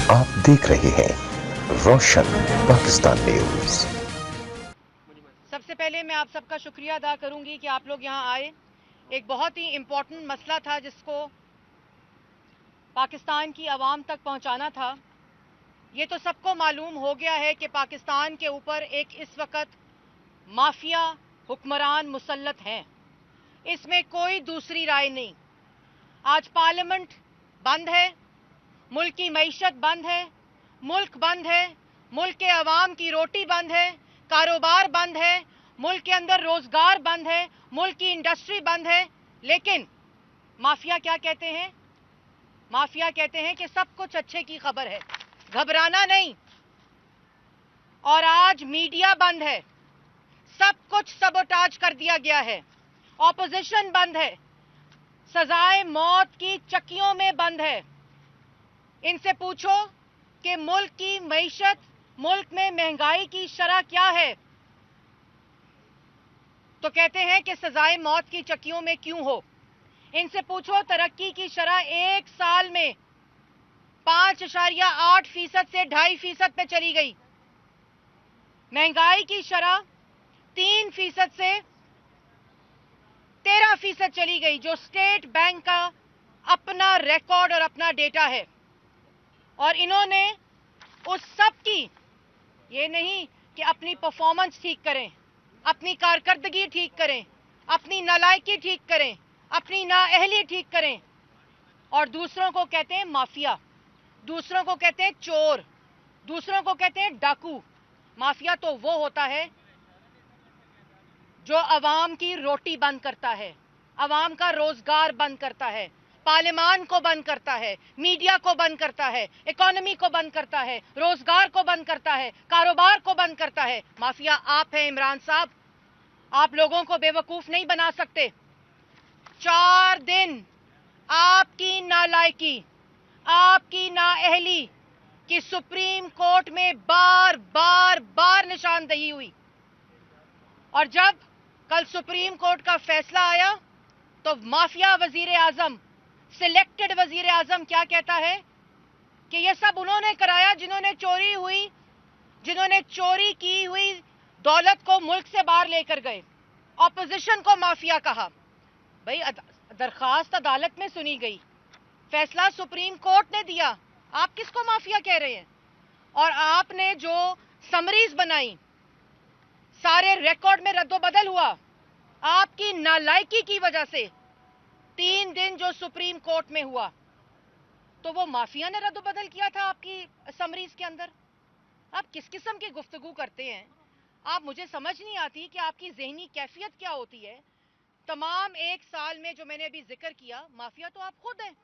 आप देख रहे हैं रोशन पाकिस्तान न्यूज। सबसे पहले मैं आप सबका शुक्रिया अदा करूंगी कि आप लोग यहाँ आए। एक बहुत ही इम्पोर्टेंट मसला था जिसको पाकिस्तान की आवाम तक पहुँचाना था। ये तो सबको मालूम हो गया है कि पाकिस्तान के ऊपर एक इस वक्त माफिया हुक्मरान मुसल्लत हैं। इसमें कोई दूसरी राय नहीं। आज पार्लियामेंट बंद है, मुल्क की मईशत बंद है, मुल्क बंद है, मुल्क के अवाम की रोटी बंद है, कारोबार बंद है, मुल्क के अंदर रोजगार बंद है, मुल्क की इंडस्ट्री बंद है। लेकिन माफिया क्या कहते हैं? माफिया कहते हैं कि सब कुछ अच्छे की खबर है, घबराना नहीं। और आज मीडिया बंद है, सब कुछ सबोटाज कर दिया गया है, ऑपोजिशन बंद है, सजाए मौत की चक्कियों में बंद है। इनसे पूछो कि मुल्क की मईशत, मुल्क में महंगाई की शरह क्या है, तो कहते हैं कि सजाए मौत की चक्कियों में क्यों हो। इनसे पूछो तरक्की की शरह एक साल में 5.8% से 2.5% पे चली गई। महंगाई की शरह 3% से 13% चली गई, जो स्टेट बैंक का अपना रिकॉर्ड और अपना डेटा है। और इन्होंने उस सब की, ये नहीं कि अपनी परफॉर्मेंस ठीक करें, अपनी कारकर्दगी ठीक करें, अपनी नालायकी ठीक करें, अपनी नाअहली ठीक करें, और दूसरों को कहते हैं माफिया, दूसरों को कहते हैं चोर, दूसरों को कहते हैं डाकू। माफिया तो वो होता है जो अवाम की रोटी बंद करता है, अवाम का रोजगार बंद करता है, पार्लियामान को बंद करता है, मीडिया को बंद करता है, इकोनॉमी को बंद करता है, रोजगार को बंद करता है, कारोबार को बंद करता है। माफिया आप हैं इमरान साहब, आप लोगों को बेवकूफ नहीं बना सकते। 4 दिन आपकी नालायकी, आपकी नाअहली की सुप्रीम कोर्ट में बार बार बार निशानदही हुई। और जब कल सुप्रीम कोर्ट का फैसला आया तो माफिया वजीर आजम, सिलेक्टेड वजीर आजम क्या कहता है कि ये सब उन्होंने कराया जिन्होंने चोरी की हुई दौलत को मुल्क से बाहर लेकर गए। ऑपोजिशन को माफिया कहा। भाई दरखास्त अदालत में सुनी गई, फैसला सुप्रीम कोर्ट ने दिया, आप किसको माफिया कह रहे हैं? और आपने जो समरीज बनाई, सारे रिकॉर्ड में रद्दोबदल हुआ आपकी नालायकी की वजह से। 3 दिन जो सुप्रीम कोर्ट में हुआ, तो वो माफिया ने रद्दोबदल किया था आपकी समरीज के अंदर। आप किस किस्म की गुफ्तगू करते हैं? आप, मुझे समझ नहीं आती कि आपकी जहनी कैफियत क्या होती है। तमाम एक साल में जो मैंने अभी जिक्र किया, माफिया तो आप खुद हैं।